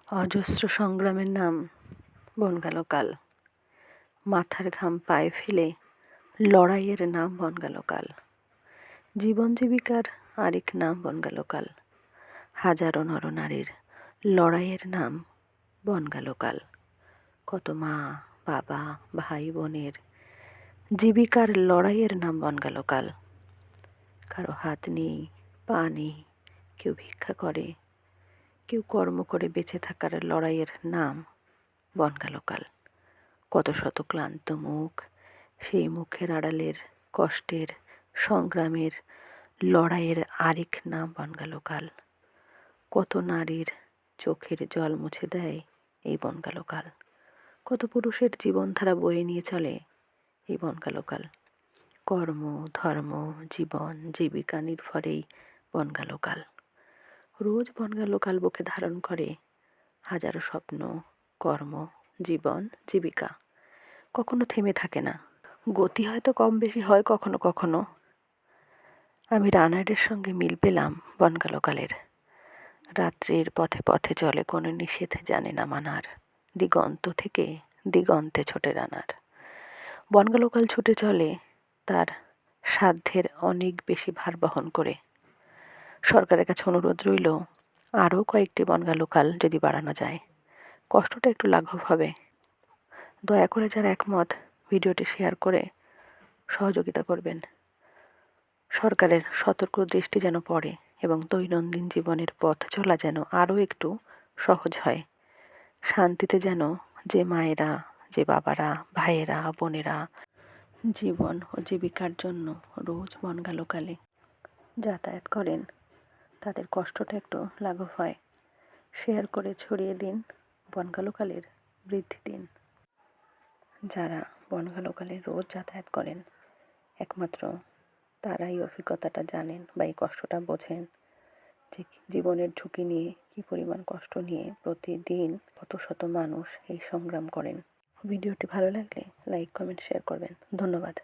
অজস্র সংগ্রামের নাম বন গেল কাল, মাথার ঘাম পায়ে ফেলে লড়াইয়ের নাম বন গেল কাল, জীবন জীবিকার আরেক নাম বন গেল কাল, হাজারো নরনারীর লড়াইয়ের নাম বন গেল কাল। কত মা বাবা ভাই বোনের জীবিকার লড়াইয়ের নাম বন গেল কাল। কারো হাত নেই পা নেই, কেউ ভিক্ষা করে, কেউ কর্ম করে বেঁচে থাকার লড়াইয়ের নাম বন গেল কাল। কত শত ক্লান্ত মুখ, সেই মুখের আড়ালের কষ্টের সংগ্রামের লড়াইয়ের আরেক নাম বন গেল কাল। কত নারীর চোখের জল মুছে দেয় এই বন গেল কাল। কত পুরুষের জীবনধারা বয়ে নিয়ে চলে এই বন গেল কাল। কর্ম ধর্ম জীবন জীবিকা নির্ভরেই বন গেল কাল। রোজ বন গেল কাল বুকে ধারণ করে হাজারো স্বপ্ন, কর্ম, জীবন জীবিকা। কখনো থেমে থাকে না, গতি হয়তো কম বেশি হয় কখনো কখনো। আমি রানারের সঙ্গে মিল পেলাম বন গেল কালের। রাত্রির পথে পথে চলে কোনো নিষেধ জানে না মানার, দিগন্ত থেকে দিগন্তে ছোটে রানার। বন গেল কাল ছুটে চলে তার সাধ্যের অনেক বেশি ভার বহন করে। সরকারের কাছে অনুরোধ রইল আরও কয়েকটি বন গেল কাল যদি বাড়ানো যায়, কষ্টটা একটু লাঘব হবে। দয়া করে যারা একমত ভিডিওটি শেয়ার করে সহযোগিতা করবেন। সরকারের সতর্ক দৃষ্টি যেন পড়ে এবং দৈনন্দিন জীবনের পথ চলা যেন আরও একটু সহজ হয়। শান্তিতে যেন যে মায়েরা, যে বাবারা, ভাইয়েরা, বোনেরা জীবন ও জীবিকার জন্য রোজ বন গেল কালে যাতায়াত করেন, তাদের কষ্টটা একটু লাঘব হয়। শেয়ার করে ছড়িয়ে দিন, বন গেল কালের বৃদ্ধি দিন। যারা বন গেল কালে রোজ যাতায়াত করেন একমাত্র তারাই অভিজ্ঞতাটা জানেন বা এই কষ্টটা বোঝেন যে জীবনের ঝুঁকি নিয়ে কী পরিমাণ কষ্ট নিয়ে প্রতিদিন কত শত মানুষ এই সংগ্রাম করেন। ভিডিওটি ভালো লাগলে লাইক কমেন্ট শেয়ার করবেন। ধন্যবাদ।